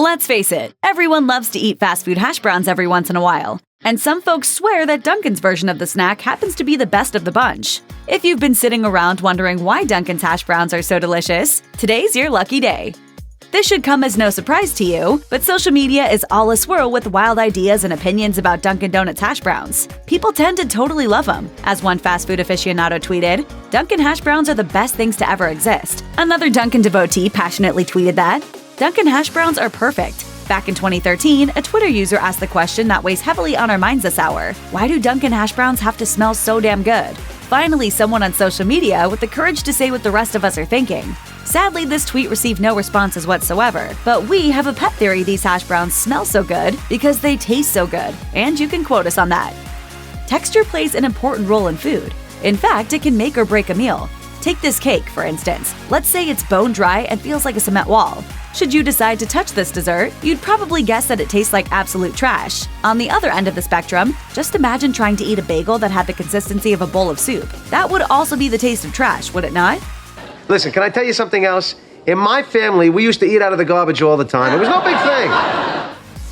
Let's face it, everyone loves to eat fast food hash browns every once in a while. And some folks swear that Dunkin's version of the snack happens to be the best of the bunch. If you've been sitting around wondering why Dunkin's hash browns are so delicious, today's your lucky day. This should come as no surprise to you, but social media is all a-swirl with wild ideas and opinions about Dunkin' Donuts hash browns. People tend to totally love them. As one fast food aficionado tweeted, "Dunkin' hash browns are the best things to ever exist." Another Dunkin' devotee passionately tweeted that, "Dunkin' hash browns are perfect." Back in 2013, a Twitter user asked the question that weighs heavily on our minds this hour: why do Dunkin' hash browns have to smell so damn good? Finally, someone on social media with the courage to say what the rest of us are thinking. Sadly, this tweet received no responses whatsoever, but we have a pet theory these hash browns smell so good because they taste so good, and you can quote us on that. Texture plays an important role in food. In fact, it can make or break a meal. Take this cake, for instance. Let's say it's bone dry and feels like a cement wall. Should you decide to touch this dessert, you'd probably guess that it tastes like absolute trash. On the other end of the spectrum, just imagine trying to eat a bagel that had the consistency of a bowl of soup. That would also be the taste of trash, would it not? Listen, can I tell you something else? In my family, we used to eat out of the garbage all the time. It was no big thing.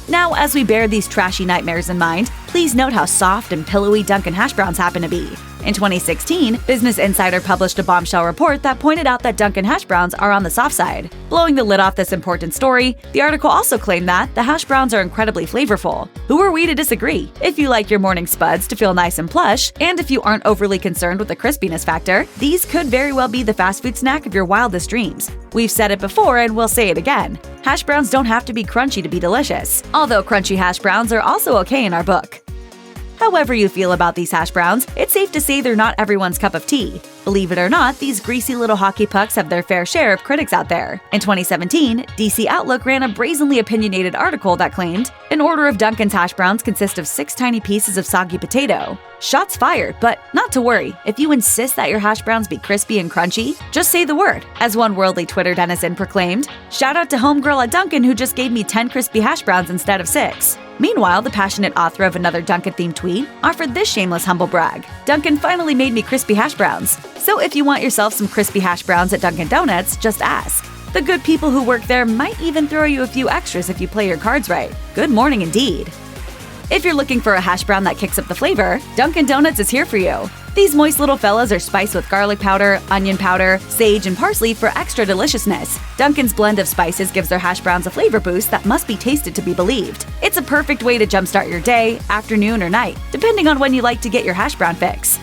Now, as we bear these trashy nightmares in mind, please note how soft and pillowy Dunkin' hash browns happen to be. In 2016, Business Insider published a bombshell report that pointed out that Dunkin' hash browns are on the soft side. Blowing the lid off this important story, the article also claimed that the hash browns are incredibly flavorful. Who are we to disagree? If you like your morning spuds to feel nice and plush, and if you aren't overly concerned with the crispiness factor, these could very well be the fast food snack of your wildest dreams. We've said it before and we'll say it again. Hash browns don't have to be crunchy to be delicious, although crunchy hash browns are also okay in our book. However you feel about these hash browns, it's safe to say they're not everyone's cup of tea. Believe it or not, these greasy little hockey pucks have their fair share of critics out there. In 2017, DC Outlook ran a brazenly opinionated article that claimed, "An order of Dunkin's hash browns consists of 6 tiny pieces of soggy potato." Shots fired, but not to worry. If you insist that your hash browns be crispy and crunchy, just say the word. As one worldly Twitter denizen proclaimed, "Shout out to homegirl at Dunkin' who just gave me 10 crispy hash browns instead of 6. Meanwhile, the passionate author of another Dunkin'-themed tweet offered this shameless humble brag: "Dunkin' finally made me crispy hash browns." So if you want yourself some crispy hash browns at Dunkin' Donuts, just ask. The good people who work there might even throw you a few extras if you play your cards right. Good morning indeed. If you're looking for a hash brown that kicks up the flavor, Dunkin' Donuts is here for you. These moist little fellas are spiced with garlic powder, onion powder, sage, and parsley for extra deliciousness. Dunkin's blend of spices gives their hash browns a flavor boost that must be tasted to be believed. It's a perfect way to jumpstart your day, afternoon, or night, depending on when you like to get your hash brown fix.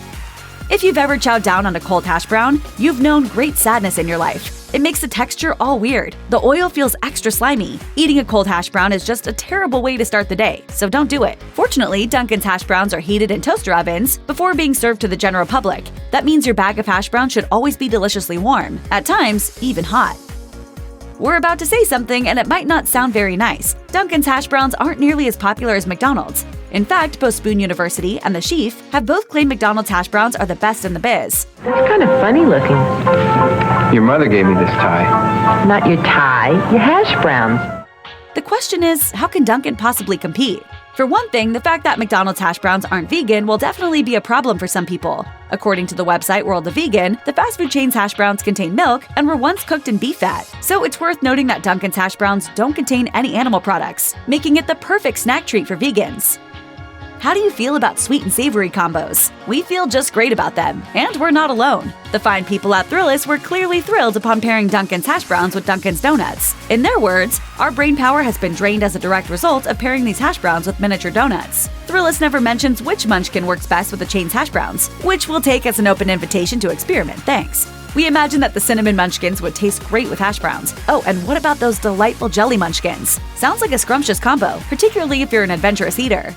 If you've ever chowed down on a cold hash brown, you've known great sadness in your life. It makes the texture all weird. The oil feels extra slimy. Eating a cold hash brown is just a terrible way to start the day, so don't do it. Fortunately, Dunkin's hash browns are heated in toaster ovens before being served to the general public. That means your bag of hash browns should always be deliciously warm, at times, even hot. We're about to say something and it might not sound very nice. Dunkin's hash browns aren't nearly as popular as McDonald's. In fact, both Spoon University and The Sheaf have both claimed McDonald's hash browns are the best in the biz. That's kind of funny looking. Your mother gave me this tie. Not your tie, your hash browns. The question is, how can Dunkin' possibly compete? For one thing, the fact that McDonald's hash browns aren't vegan will definitely be a problem for some people. According to the website World of Vegan, the fast food chain's hash browns contain milk and were once cooked in beef fat. So it's worth noting that Dunkin's hash browns don't contain any animal products, making it the perfect snack treat for vegans. How do you feel about sweet and savory combos? We feel just great about them, and we're not alone. The fine people at Thrillist were clearly thrilled upon pairing Dunkin's hash browns with Dunkin's donuts. In their words, "Our brain power has been drained as a direct result of pairing these hash browns with miniature donuts." Thrillist never mentions which munchkin works best with the chain's hash browns, which we'll take as an open invitation to experiment, thanks. We imagine that the cinnamon munchkins would taste great with hash browns. Oh, and what about those delightful jelly munchkins? Sounds like a scrumptious combo, particularly if you're an adventurous eater.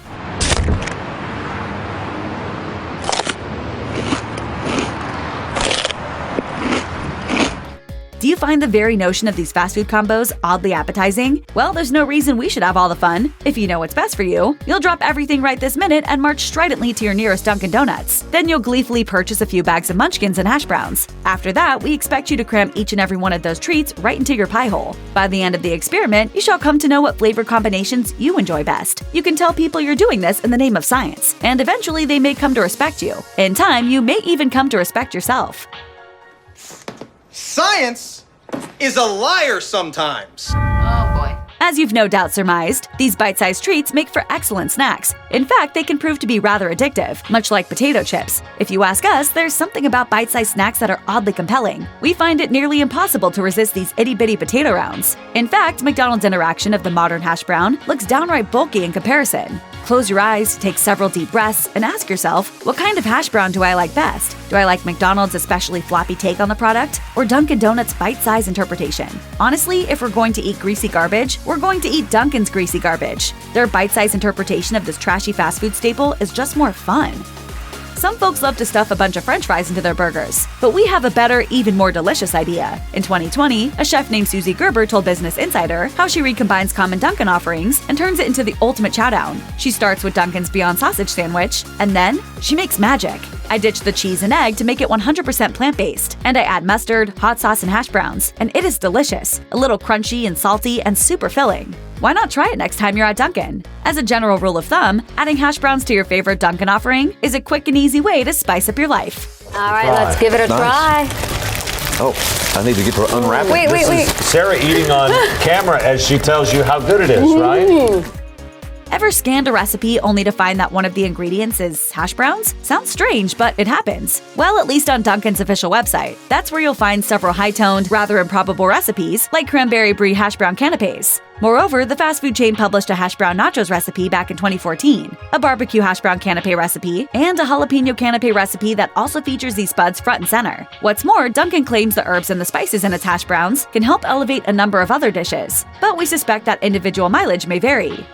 Do you find the very notion of these fast food combos oddly appetizing? Well, there's no reason we should have all the fun. If you know what's best for you, you'll drop everything right this minute and march stridently to your nearest Dunkin' Donuts. Then you'll gleefully purchase a few bags of munchkins and hash browns. After that, we expect you to cram each and every one of those treats right into your pie hole. By the end of the experiment, you shall come to know what flavor combinations you enjoy best. You can tell people you're doing this in the name of science, and eventually they may come to respect you. In time, you may even come to respect yourself. Science is a liar sometimes. At As you've no doubt surmised, these bite-sized treats make for excellent snacks. In fact, they can prove to be rather addictive, much like potato chips. If you ask us, there's something about bite-sized snacks that are oddly compelling. We find it nearly impossible to resist these itty-bitty potato rounds. In fact, McDonald's interaction of the modern hash brown looks downright bulky in comparison. Close your eyes, take several deep breaths, and ask yourself, what kind of hash brown do I like best? Do I like McDonald's especially floppy take on the product, or Dunkin' Donuts' bite-size interpretation? Honestly, if we're going to eat greasy garbage, we're going to eat Dunkin's greasy garbage. Their bite-size interpretation of this trashy fast food staple is just more fun. Some folks love to stuff a bunch of french fries into their burgers, but we have a better, even more delicious idea. In 2020, a chef named Susie Gerber told Business Insider how she recombines common Dunkin' offerings and turns it into the ultimate chowdown. She starts with Dunkin's Beyond Sausage Sandwich, and then she makes magic. I ditch the cheese and egg to make it 100% plant-based, and I add mustard, hot sauce, and hash browns, and it is delicious, a little crunchy and salty and super filling. Why not try it next time you're at Dunkin'? As a general rule of thumb, adding hash browns to your favorite Dunkin' offering is a quick and easy way to spice up your life. All right, let's give it a try. Oh, I need to get to unwrap it. Wait. Sarah eating on camera as she tells you how good it is, right? Ever scanned a recipe only to find that one of the ingredients is hash browns? Sounds strange, but it happens. Well, at least on Dunkin's official website. That's where you'll find several high-toned, rather improbable recipes, like cranberry brie hash brown canapes. Moreover, the fast food chain published a hash brown nachos recipe back in 2014, a barbecue hash brown canape recipe, and a jalapeno canape recipe that also features these spuds front and center. What's more, Dunkin' claims the herbs and the spices in its hash browns can help elevate a number of other dishes, but we suspect that individual mileage may vary.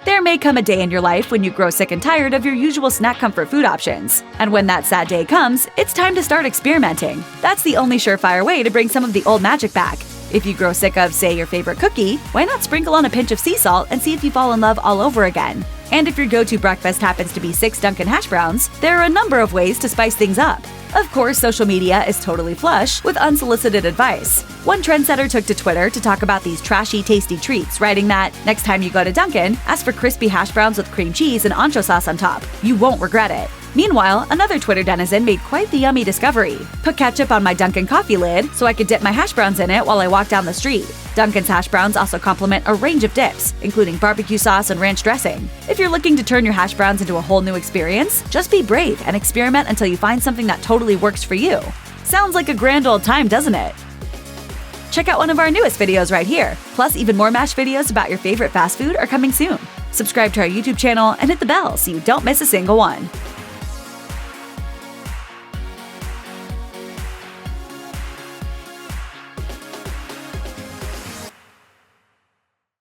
There may come a day in your life when you grow sick and tired of your usual snack comfort food options. And when that sad day comes, it's time to start experimenting. That's the only surefire way to bring some of the old magic back. If you grow sick of, say, your favorite cookie, why not sprinkle on a pinch of sea salt and see if you fall in love all over again? And if your go-to breakfast happens to be 6 Dunkin' hash browns, there are a number of ways to spice things up. Of course, social media is totally flush with unsolicited advice. One trendsetter took to Twitter to talk about these trashy, tasty treats, writing that, next time you go to Dunkin', ask for crispy hash browns with cream cheese and ancho sauce on top. You won't regret it. Meanwhile, another Twitter denizen made quite the yummy discovery. Put ketchup on my Dunkin' coffee lid so I could dip my hash browns in it while I walk down the street. Dunkin's hash browns also complement a range of dips, including barbecue sauce and ranch dressing. If you're looking to turn your hash browns into a whole new experience, just be brave and experiment until you find something that totally works for you. Sounds like a grand old time, doesn't it? Check out one of our newest videos right here. Plus, even more MASH videos about your favorite fast food are coming soon. Subscribe to our YouTube channel and hit the bell so you don't miss a single one.